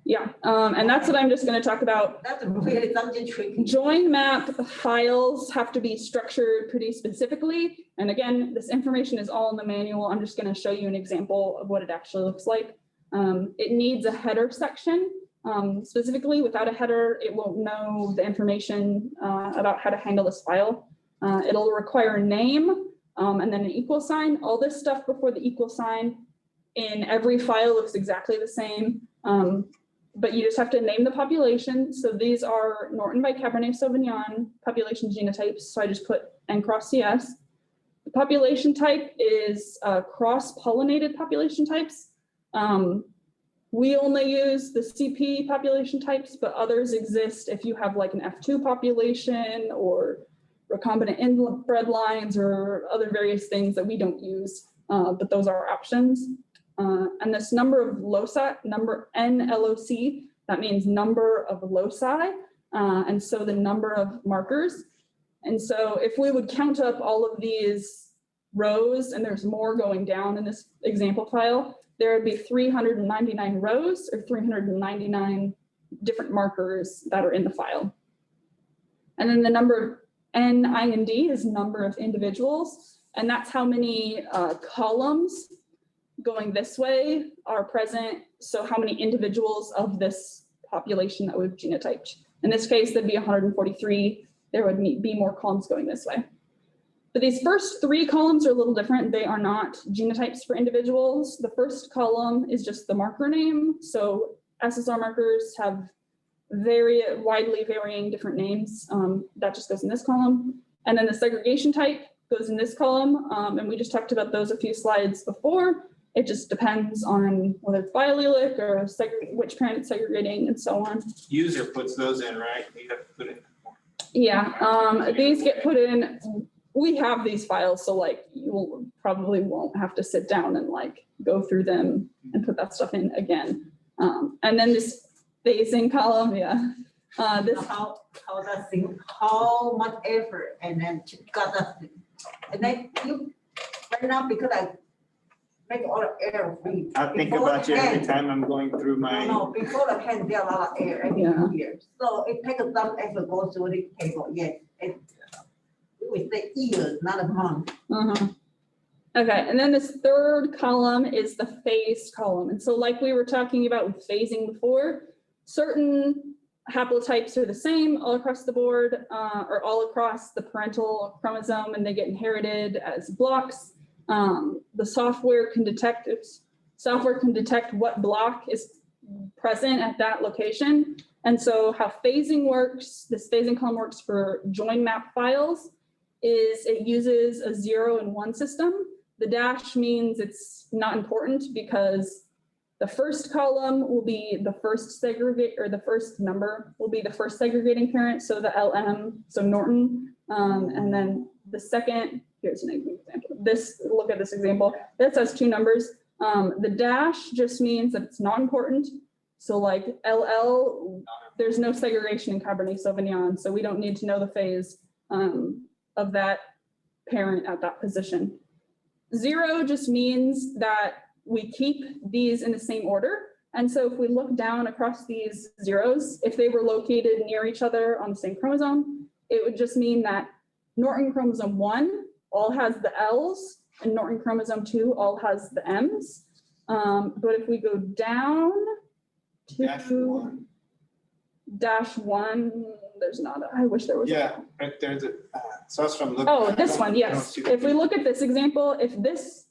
Yeah, and that's what I'm just going to talk about. That's really something tricky. JoinMap files have to be structured pretty specifically. And again, this information is all in the manual. I'm just going to show you an example of what it actually looks like. It needs a header section. Specifically, without a header, it won't know the information about how to handle this file. It'll require a name and then an equal sign. All this stuff before the equal sign in every file looks exactly the same. But you just have to name the population. So these are Norton by Cabernet Sauvignon population genotypes. So I just put N×CS. The population type is cross-pollinated population types. We only use the CP population types, but others exist if you have like an F2 population or recombinant inbred lines or other various things that we don't use, but those are options. And this number of loci, number NLOC, that means number of loci, and so the number of markers. And so if we would count up all of these rows, and there's more going down in this example file, there would be 399 rows or 399 different markers that are in the file. And then the number of NIND is number of individuals, and that's how many columns going this way are present. So how many individuals of this population that we've genotyped. In this case, there'd be 143. There would be more columns going this way. But these first three columns are a little different. They are not genotypes for individuals. The first column is just the marker name. So SSR markers have very widely varying different names. That just goes in this column. And then the segregation type goes in this column. And we just talked about those a few slides before. It just depends on whether it's biallelic or which parent it's segregating and so on. User puts those in, right? You have to put in. Yeah, these get put in. We have these files, so like probably won't have to sit down and like go through them and put that stuff in again. And then this phasing column, yeah. This How that thing, how much effort and then you got that thing. And then you, right now, because I make all the air free. I think Before about you every hand- time I'm going through No, my, before the hand, there are a lot of air every Yeah. year. So it takes some effort to go through the table, yes. We say years, not a month. Okay, and then this third column is the phased column. And so like we were talking about with phasing before, certain haplotypes are the same all across the board or all across the parental chromosome, and they get inherited as blocks. The software can detect what block is present at that location. And so how phasing works, this phasing column works for JoinMap files, is it uses a 0 and 1 system. The dash means it's not important because the first column will be the first the first number will be the first segregating parent, so the LM, so Norton. And then the second, here's an example. Look at this example. This has two numbers. The dash just means that it's not important. So like LL, there's no segregation in Cabernet Sauvignon, so we don't need to know the phase of that parent at that position. 0 just means that we keep these in the same order. And so if we look down across these zeros, if they were located near each other on the same chromosome, it would just mean that Norton chromosome 1 all has the L's and Norton chromosome 2 all has the M's. But if we go down to -1, there's not I wish there was. yeah, right there's a, so that's from looking. Oh, I this don't- one, I don't yes. see the- If we look at this example, if this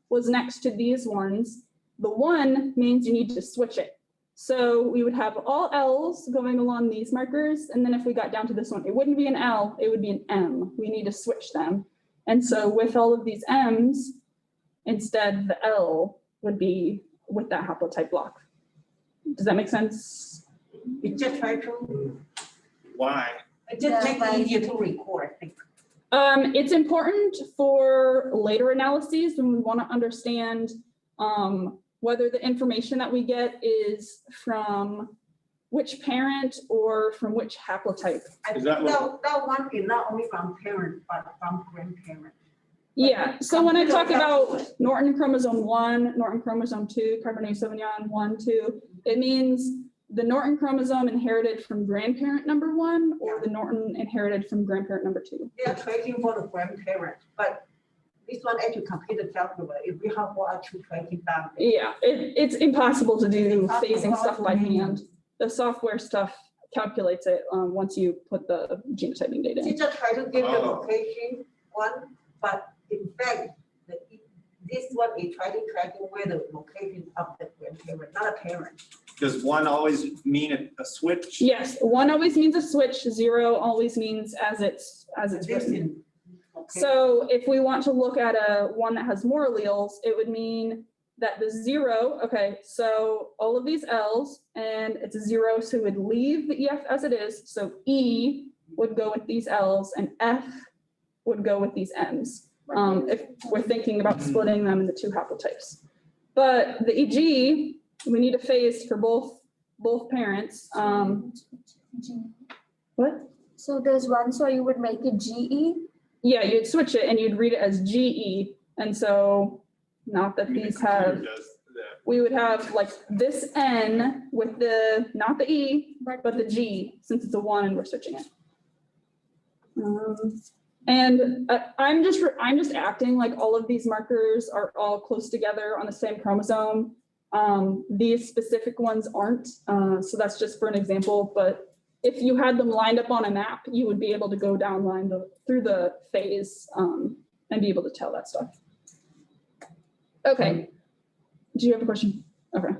was next to these ones, the 1 means you need to switch it. So we would have all L's going along these markers. And then if we got down to this one, it wouldn't be an L, it would be an M. We need to switch them. And so with all of these M's, instead the L would be with that haplotype block. Does that make sense? You just try to, Why? it just makes it easier to record, I think. It's important for later analyses when we want to understand whether the information that we get is from which parent or from which haplotype. I Is think that what- that one is not only from parent, but from grandparent. Yeah, so when I talk about Norton chromosome 1, Norton chromosome 2, Cabernet Sauvignon 1, 2, it means the Norton chromosome inherited from grandparent number 1 or the Norton inherited from grandparent number 2. They are tracing for the grandparent, but this one actually computer calculate, if we have one to tracking down. Yeah, it's impossible to do phasing stuff by hand. The software stuff calculates it once you put the genotyping data She in. just try to give the Oh. location one, but in fact, this one is trying to track where the location of the grandparent, not a parent. Does 1 always mean a switch? Yes, 1 always means a switch, 0 always means as it's This written. is- okay. So if we want to look at one that has more alleles, it would mean that the 0, okay, so all of these L's and it's a 0, so it would leave the EF as it is. So E would go with these L's and F would go with these M's. If we're thinking about splitting them into 2 haplotypes. But the EG, we need a phase for both parents. What? So there's one, so you would make it GE? Yeah, you'd switch it and you'd read it as GE. And so not that I mean, the these computer have, does that. we would have like this N with not the E, but the G, since it's a 1 and we're switching it. And I'm just acting like all of these markers are all close together on the same chromosome. These specific ones aren't, so that's just for an example, but if you had them lined up on a map, you would be able to go down through the phase and be able to tell that stuff. Okay. Do you have a question? Okay.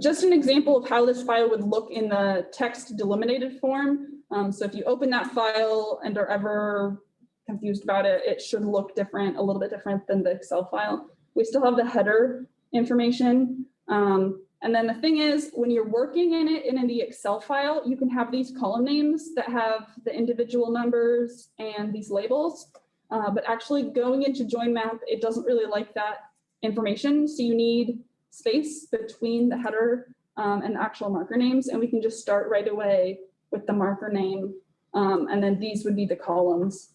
Just an example of how this file would look in the text delimited form. So if you open that file and are ever confused about it, it should look different, a little bit different than the Excel file. We still have the header information. And then the thing is, when you're working in it in the Excel file, you can have these column names that have the individual numbers and these labels. But actually going into JoinMap, it doesn't really like that information. So you need space between the header and the actual marker names. And we can just start right away with the marker name. And then these would be the columns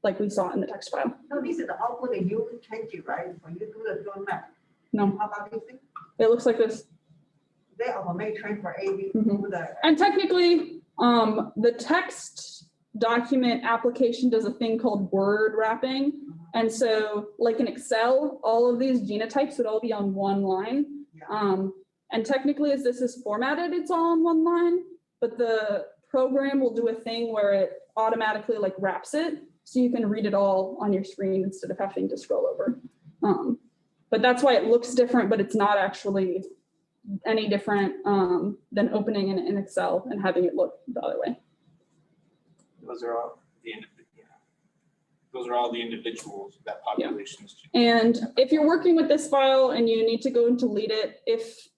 like we saw in the text file. So this is the output that you change it, right? When you do the JoinMap. No, How about this thing? it looks like this. They automate transfer AB Mhm. to the. And technically, the text document application does a thing called word wrapping. And so like in Excel, all of these genotypes would all be on one line. Yeah. And technically as this is formatted, it's all on one line, but the program will do a thing where it automatically like wraps it. So you can read it all on your screen instead of having to scroll over. But that's why it looks different, but it's not actually any different than opening in Excel and having it look the other way. Those are all the those are all the individuals, that population's. And if you're working with this file and you need to go and delete it, if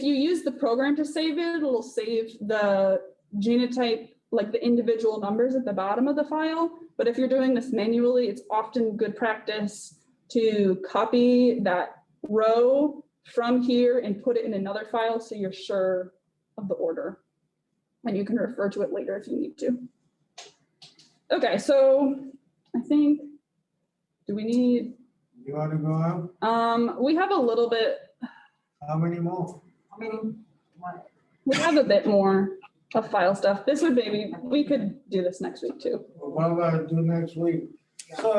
you use the program to save it, it'll save the genotype, like the individual numbers at the bottom of the file. But if you're doing this manually, it's often good practice to copy that row from here and put it in another file so you're sure of the order. And you can refer to it later if you need to. Okay, so I think, do we need? You want to go out? We have a little bit, How many more? I mean, what? we have a bit more of file stuff. This would maybe, we could do this next week too. What about do next week? So